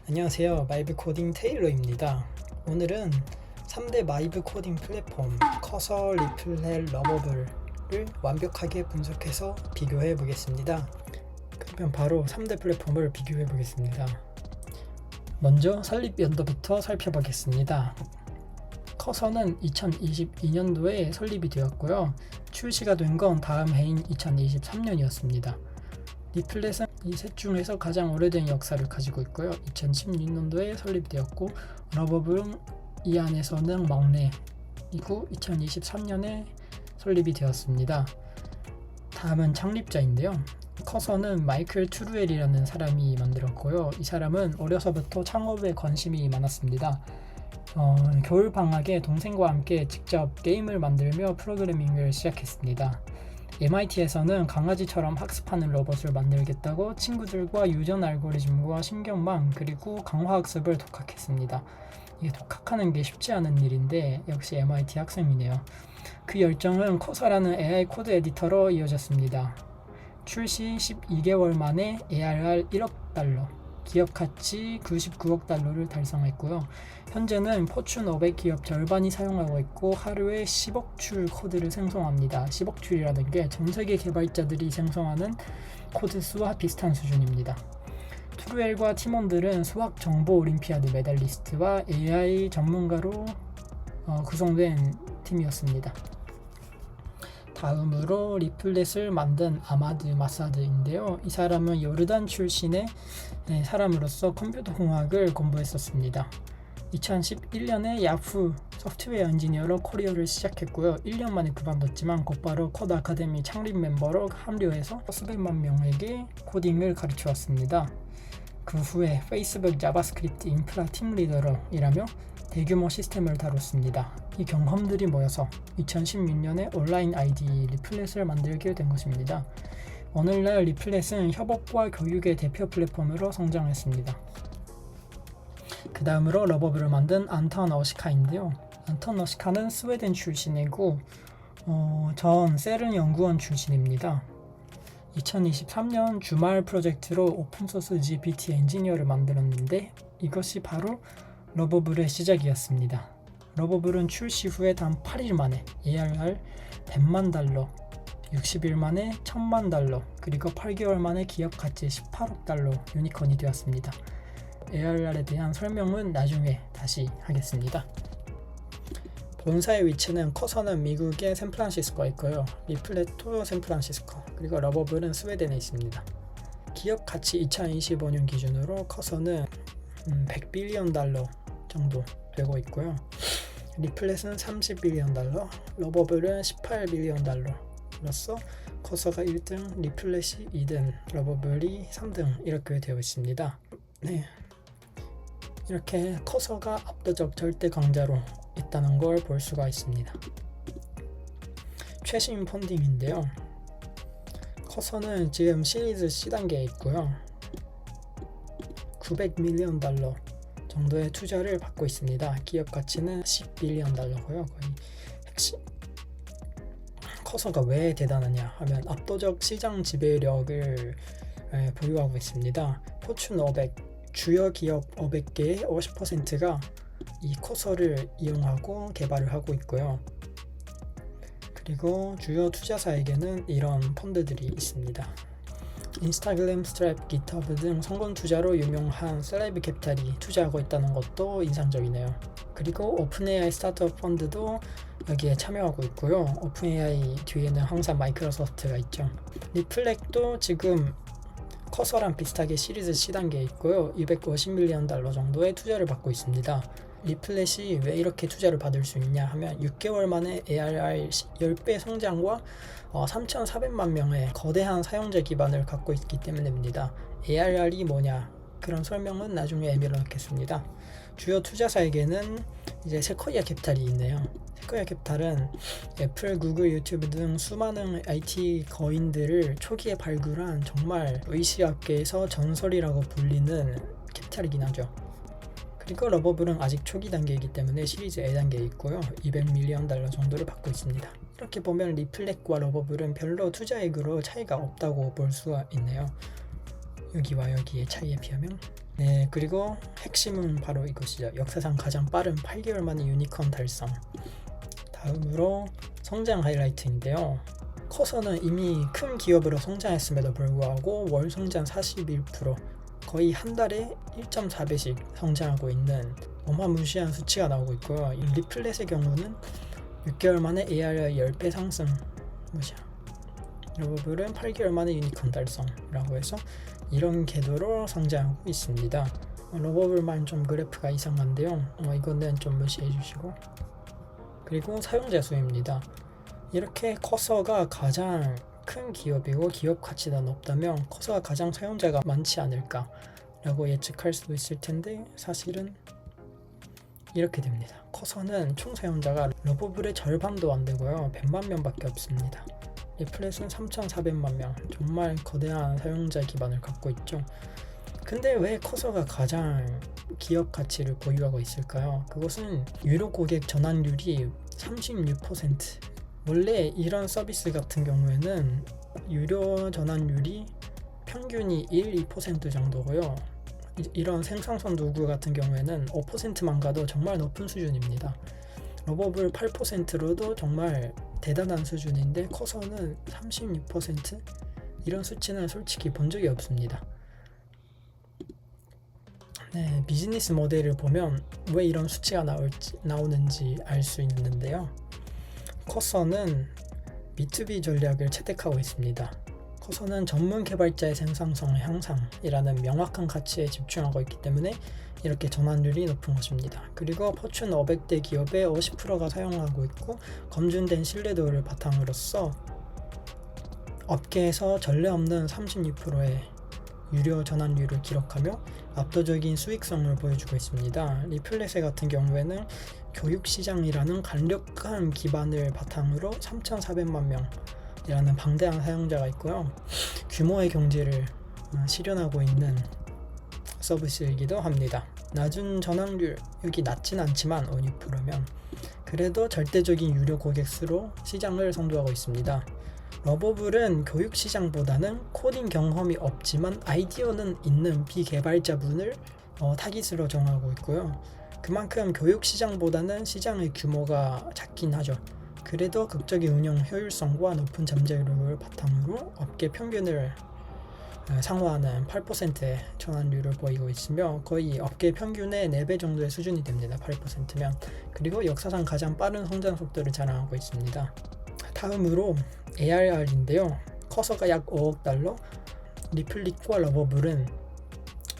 안녕하세요. 마이브 코딩 테일러입니다. 오늘은 3대 마이브 코딩 플랫폼 커서, 리플렛, 러버블을 완벽하게 분석해서 비교해 보겠습니다. 그러면 바로 3대 플랫폼을 비교해 보겠습니다. 먼저 설립 연도부터 살펴보겠습니다. 커서는 2022년도에 설립이 되었고요. 출시가 된 건 다음 해인 2023년이었습니다. 리플렛은 이 셋 중에서 가장 오래된 역사를 가지고 있고요. 2016년도에 설립되었고, 러버블은 이 안에서는 막내이고 2023년에 설립이 되었습니다. 다음은 창립자인데요. 커서는 마이클 트루엘이라는 사람이 만들었고요. 이 사람은 어려서부터 창업에 관심이 많았습니다. 겨울방학에 동생과 함께 직접 게임을 만들며 프로그래밍을 시작했습니다. MIT에서는 강아지처럼 학습하는 로봇을 만들겠다고 친구들과 유전 알고리즘과 신경망 그리고 강화학습을 독학했습니다. 이게 독학하는 게 쉽지 않은 일인데 역시 MIT 학생이네요. 그 열정은 커서라는 AI 코드 에디터로 이어졌습니다. 출시 12개월 만에 ARR 1억 달러, 기업 가치 99억 달러를 달성했고요. 현재는 포춘 500 기업 절반이 사용하고 있고 하루에 10억 줄 코드를 생성합니다. 10억 줄이라는 게 전 세계 개발자들이 생성하는 코드 수와 비슷한 수준입니다. 트루엘과 팀원들은 수학 정보 올림피아드 메달리스트와 AI 전문가로 구성된 팀이었습니다. 다음으로 리플렛을 만든 아마드 마사드인데요. 이 사람은 요르단 출신의 사람으로서 컴퓨터 공학을 공부했었습니다. 2011년에 야후 소프트웨어 엔지니어로 커리어를 시작했고요. 1년 만에 그만뒀지만 곧바로 코드 아카데미 창립 멤버로 합류해서 수백만 명에게 코딩을 가르쳐왔습니다. 그 후에 페이스북 자바스크립트 인프라 팀 리더로 일하며 대규모 시스템을 다뤘습니다. 이 경험들이 모여서 2016년에 온라인 아이디 리플렛을 만들게 된 것입니다. 오늘날 리플렛은 협업과 교육의 대표 플랫폼으로 성장했습니다. 그 다음으로 러버블을 만든 안턴 어시카인데요. 안턴 어시카는 스웨덴 출신이고 전 세른 연구원 출신입니다. 2023년 주말 프로젝트로 오픈소스 GPT 엔지니어를 만들었는데 이것이 바로 러버블의 시작이었습니다. 러버블은 출시 후에 단 8일 만에 ARR 100만 달러, 60일 만에 1000만 달러, 그리고 8개월 만에 기업 가치 18억 달러 유니콘이 되었습니다. ARR에 대한 설명은 나중에 다시 하겠습니다. 본사의 위치는 커서는 미국의 샌프란시스코에 있고요. 리플렛도 샌프란시스코, 그리고 러버블은 스웨덴에 있습니다. 기업 가치 2025년 기준으로 커서는 100빌리언 달러 정도 되고 있고요. 리플렛은 30빌리언 달러, 러버블은 18빌리언 달러로서 커서가 1등, 리플렛이 2등, 러버블이 3등 이렇게 되어 있습니다. 네, 이렇게 커서가 압도적 절대 강자로 있다는 걸 볼 수가 있습니다. 최신 펀딩인데요. 커서는 지금 시리즈 C 단계에 있고요. 900밀리언 달러 정도의 투자를 받고 있습니다. 기업 가치는 10빌리언 달러고요. 거의 핵심 커서가 왜 대단하냐 하면 압도적 시장 지배력을 보유하고 있습니다. 포춘 500 주요 기업 500개의 50%가 이 커서를 이용하고 개발을 하고 있고요. 그리고 주요 투자사에게는 이런 펀드들이 있습니다. 인스타그램, 스트랩, 깃허브 등 성공 투자로 유명한 셀레브 캐피탈이 투자하고 있다는 것도 인상적이네요. 그리고 오픈AI 스타트업 펀드도 여기에 참여하고 있고요. 오픈AI 뒤에는 항상 마이크로소프트가 있죠. 리플렛도 지금 커서랑 비슷하게 시리즈 C 단계에 있고요. 250밀리언 달러 정도의 투자를 받고 있습니다. 리플렛이 왜 이렇게 투자를 받을 수 있냐 하면 6개월 만에 ARR 10배 성장과 3,400만 명의 거대한 사용자 기반을 갖고 있기 때문입니다. ARR이 뭐냐? 그런 설명은 나중에 애밀어 놓겠습니다. 주요 투자사에게는 이제 세코이아 캐피탈이 있네요. 세코이아 캐피탈은 애플, 구글, 유튜브 등 수많은 IT 거인들을 초기에 발굴한 정말 VC업계에서 전설이라고 불리는 캐피탈이긴 하죠. 그리고 러버블은 아직 초기 단계이기 때문에 시리즈 A 단계에 있고요. 200밀리언 달러 정도를 받고 있습니다. 이렇게 보면 리플렛과 러버블은 별로 투자액으로 차이가 없다고 볼 수가 있네요. 여기와 여기의 차이에 비하면 네, 그리고 핵심은 바로 이것이죠. 역사상 가장 빠른 8개월 만에 유니콘 달성. 다음으로 성장 하이라이트인데요. 커서는 이미 큰 기업으로 성장했음에도 불구하고 월 성장 41%, 거의 한 달에 1.4배씩 성장하고 있는 어마무시한 수치가 나오고 있고요. 이 리플렛의 경우는 6개월 만에 ARR 10배 상승, 러버블은 8개월 만에 유니콘 달성이라고 해서 이런 궤도로 성장하고 있습니다. 러버블만 좀 그래프가 이상한데요. 이거는 좀 무시해 주시고, 그리고 사용자 수입니다. 이렇게 커서가 가장 큰 기업이고 기업 가치가 높다면 커서가 가장 사용자가 많지 않을까 라고 예측할 수도 있을 텐데, 사실은 이렇게 됩니다. 커서는 총 사용자가 러버블의 절반도 안 되고요, 100만 명밖에 없습니다. 리플렛은 3,400만 명, 정말 거대한 사용자 기반을 갖고 있죠. 근데 왜 커서가 가장 기업 가치를 보유하고 있을까요? 그것은 유료 고객 전환율이 36%. 원래 이런 서비스 같은 경우에는 유료 전환율이 평균이 1-2% 정도고요. 이런 생산성 도구 같은 경우에는 5%만 가도 정말 높은 수준입니다. 러버블 8%로도 정말 대단한 수준인데 커서는 36%? 이런 수치는 솔직히 본 적이 없습니다. 네, 비즈니스 모델을 보면 왜 이런 수치가 나오는지 알 수 있는데요. 커서는 B2B 전략을 채택하고 있습니다. 커서는 전문 개발자의 생산성 향상이라는 명확한 가치에 집중하고 있기 때문에 이렇게 전환율이 높은 것입니다. 그리고 포춘 500대 기업의 50%가 사용하고 있고, 검증된 신뢰도를 바탕으로서 업계에서 전례 없는 36%의 유료 전환율을 기록하며 압도적인 수익성을 보여주고 있습니다. 리플렛 같은 경우에는 교육시장이라는 강력한 기반을 바탕으로 3,400만 명이라는 방대한 사용자가 있고요. 규모의 경제를 실현하고 있는 서비스이기도 합니다. 낮은 전환율, 여기 낮진 않지만 5%면 그래도 절대적인 유료 고객 수로 시장을 선도하고 있습니다. 러버블은 교육 시장보다는 코딩 경험이 없지만 아이디어는 있는 비개발자분을 타깃으로 정하고 있고요. 그만큼 교육 시장보다는 시장의 규모가 작긴 하죠. 그래도 극적인 운영 효율성과 높은 잠재력을 바탕으로 업계 평균을 상호하는 8%의 전환율을 보이고 있으며 거의 업계 평균의 4배 정도의 수준이 됩니다. 8%면. 그리고 역사상 가장 빠른 성장 속도를 자랑하고 있습니다. 다음으로 ARR인데요. 커서가 약 5억 달러, 리플릿과 러버블은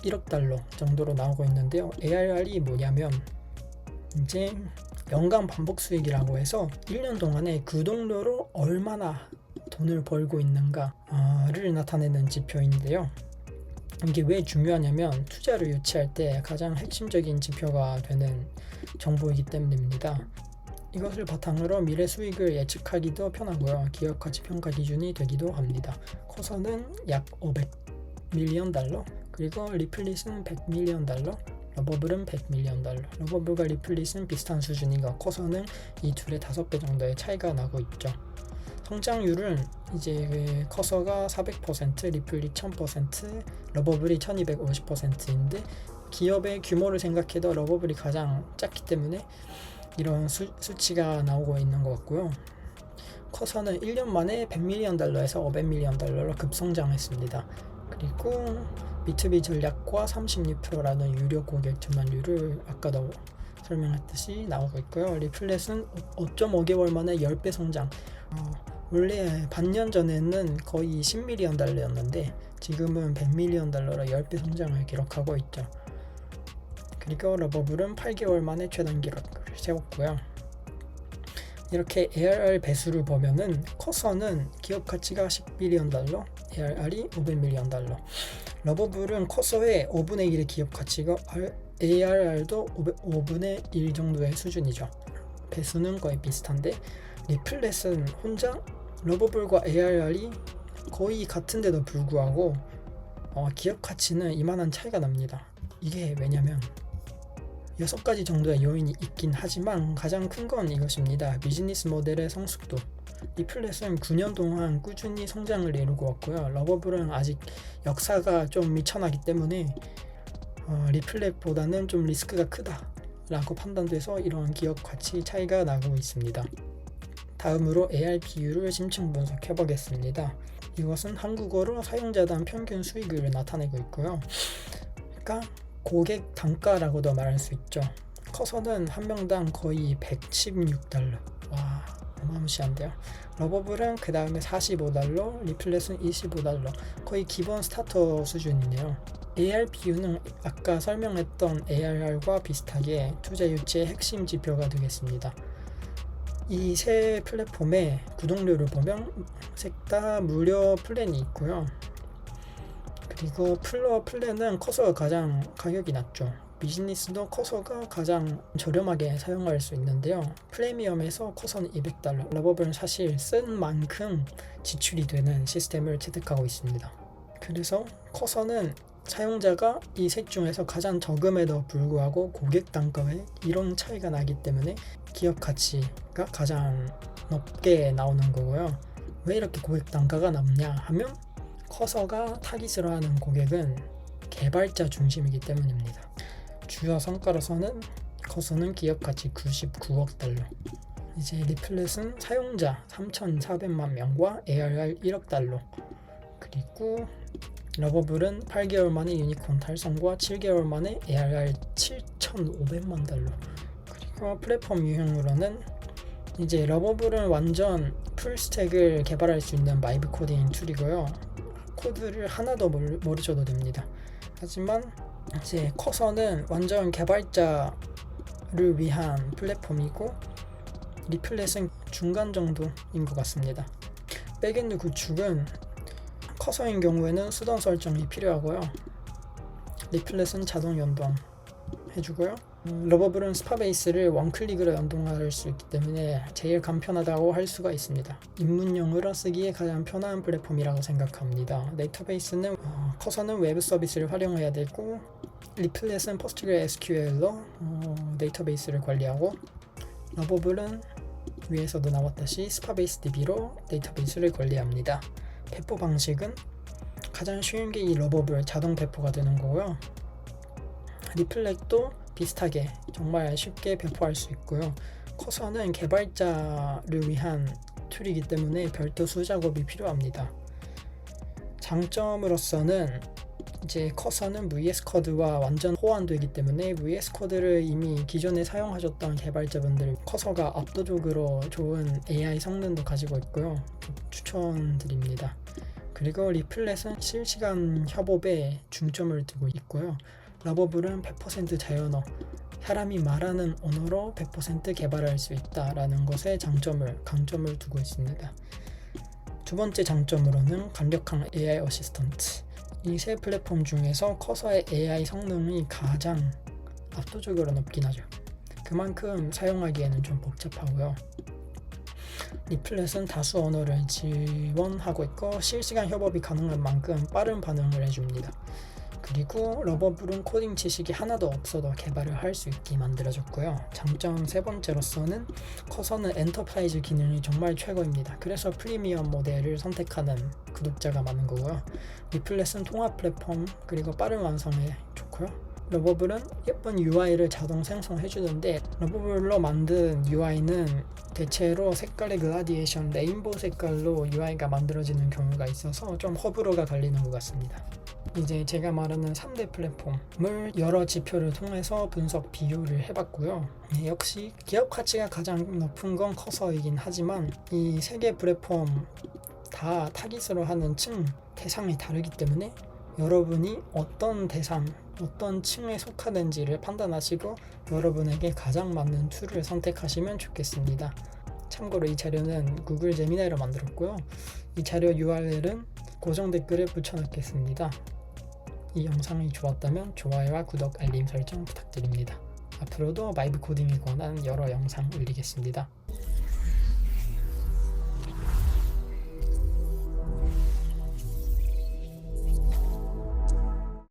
1억 달러 정도로 나오고 있는데요. ARR이 뭐냐면 이제 연간 반복 수익이라고 해서 1년 동안에 구독료로 얼마나 돈을 벌고 있는가를 나타내는 지표인데요. 이게 왜 중요하냐면 투자를 유치할 때 가장 핵심적인 지표가 되는 정보이기 때문입니다. 이것을 바탕으로 미래 수익을 예측하기도 편하고요. 기업 가치 평가 기준이 되기도 합니다. 커서는 약 500밀리언 달러, 그리고 리플릿은 100밀리언 달러, 러버블은 100밀리언 달러. 러버블과 리플릿은 비슷한 수준이고 커서는 이 둘의 5배 정도의 차이가 나고 있죠. 성장률은 이제 커서가 400%, 리플릿 1000%, 러버블이 1250%인데 기업의 규모를 생각해도 러버블이 가장 작기 때문에 이런 수치가 나오고 있는 것 같고요. 커서는 1년 만에 100밀리언 달러에서 500밀리언 달러로 급성장했습니다. 그리고 B2B 전략과 36%라는 유료 고객 전환율을 아까도 설명했듯이 나오고 있고요. 리플렛은 5.5개월 만에 10배 성장. 원래 반년 전에는 거의 10밀리언 달러였는데 지금은 100밀리언 달러로 10배 성장을 기록하고 있죠. 그리고 러버블은 8개월 만에 최단 기록을 세웠고요. 이렇게 ARR 배수를 보면은 커서는 기업 가치가 10빌리언 달러, ARR이 500밀리언 달러. 러버블은 커서의 5분의 1의 기업 가치가 ARR도 5분의 1 정도의 수준이죠. 배수는 거의 비슷한데 리플렛은 혼자 러버블과 ARR이 거의 같은데도 불구하고 기업 가치는 이만한 차이가 납니다. 이게 왜냐면 6가지 정도의 요인이 있긴 하지만 가장 큰 건 이것입니다. 비즈니스 모델의 성숙도. 리플렛은 9년 동안 꾸준히 성장을 이루고 왔고요. 러버블은 아직 역사가 좀 미천하기 때문에 리플렉보다는 좀 리스크가 크다 라고 판단돼서 이러한 기업 가치 차이가 나고 있습니다. 다음으로 ARPU를 심층 분석해 보겠습니다. 이것은 한국어로 사용자당 평균 수익을 나타내고 있고요. 그러니까 고객 단가라고도 말할 수 있죠. 커서는 한 명당 거의 $116. 와, 어마무시한데요. 러버블은 그 다음에 $45, 리플렛은 $25, 거의 기본 스타터 수준이네요. ARPU는 아까 설명했던 ARR과 비슷하게 투자 유치의 핵심 지표가 되겠습니다. 이 세 플랫폼의 구독료를 보면 셋 다 무료 플랜이 있고요. 그리고 플러 플랜은 커서가 가장 가격이 낮죠. 비즈니스도 커서가 가장 저렴하게 사용할 수 있는데요. 프리미엄에서 커서는 $200, 러버블은 사실 쓴 만큼 지출이 되는 시스템을 채택하고 있습니다. 그래서 커서는 사용자가 이 셋 중에서 가장 적음에도 불구하고 고객 단가에 이런 차이가 나기 때문에 기업 가치가 가장 높게 나오는 거고요. 왜 이렇게 고객 단가가 높냐 하면 커서가 타깃으로 하는 고객은 개발자 중심이기 때문입니다. 주요 성과로서는 커서는 기업 가치 $99억, 이제 리플렛은 사용자 3,400만 명과 ARR $1억, 그리고 러버블은 8개월 만에 유니콘 달성과 7개월 만에 ARR $7,500만, 그리고 플랫폼 유형으로는 이제 러버블은 완전 풀스택을 개발할 수 있는 바이브 코딩 툴이고요. 코드를 하나도 모르셔도 됩니다. 하지만 이제 커서는 완전 개발자를 위한 플랫폼이고 리플렛은 중간 정도인 것 같습니다. 백엔드 구축은 커서인 경우에는 수동 설정이 필요하고요. 리플렛은 자동 연동 해주고요. 러버블은 스파베이스를 원클릭으로 연동할 수 있기 때문에 제일 간편하다고 할 수가 있습니다. 입문용으로 쓰기에 가장 편한 플랫폼이라고 생각합니다. 데이터베이스는 커서는 웹 서비스를 활용해야 되고 리플렛은 PostgreSQL로 데이터베이스를 관리하고 러버블은 위에서도 나왔듯이 스파베이스 DB로 데이터베이스를 관리합니다. 배포 방식은 가장 쉬운 게 이 러버블 자동 배포가 되는 거고요. 리플렛도 비슷하게 정말 쉽게 배포할 수 있고요. 커서는 개발자를 위한 툴이기 때문에 별도 수작업이 필요합니다. 장점으로서는 이제 커서는 VS 코드와 완전 호환되기 때문에 VS 코드를 이미 기존에 사용하셨던 개발자분들 커서가 압도적으로 좋은 AI 성능도 가지고 있고요. 추천드립니다. 그리고 리플렛은 실시간 협업에 중점을 두고 있고요. 러버블은 100% 자연어, 사람이 말하는 언어로 100% 개발할 수 있다라는 것에 강점을 두고 있습니다. 두 번째 장점으로는 강력한 AI 어시스턴트. 이 세 플랫폼 중에서 커서의 AI 성능이 가장 압도적으로 높긴 하죠. 그만큼 사용하기에는 좀 복잡하고요. 리플렛은 다수 언어를 지원하고 있고 실시간 협업이 가능한 만큼 빠른 반응을 해줍니다. 그리고 러버블은 코딩 지식이 하나도 없어도 개발을 할 수 있게 만들어졌고요. 장점 세 번째로서는 커서는 엔터프라이즈 기능이 정말 최고입니다. 그래서 프리미엄 모델을 선택하는 구독자가 많은 거고요. 리플렛은 통합 플랫폼 그리고 빠른 완성에 좋고요. 러버블은 예쁜 UI를 자동 생성해주는데 러버블로 만든 UI는 대체로 색깔의 그라디에이션, 레인보우 색깔로 UI가 만들어지는 경우가 있어서 좀 호불호가 갈리는 것 같습니다. 이제 제가 말하는 3대 플랫폼을 여러 지표를 통해서 분석 비교를 해봤고요. 역시 기업 가치가 가장 높은 건 커서이긴 하지만 이 3개 플랫폼 다 타깃으로 하는 대상이 다르기 때문에 여러분이 어떤 대상, 어떤 층에 속하는지를 판단하시고 여러분에게 가장 맞는 툴을 선택하시면 좋겠습니다. 참고로 이 자료는 구글 제미나이로 만들었고요. 이 자료 URL은 고정 댓글에 붙여놓겠습니다. 이 영상이 좋았다면 좋아요와 구독, 알림 설정 부탁드립니다. 앞으로도 바이브 코딩에 관한 여러 영상 올리겠습니다.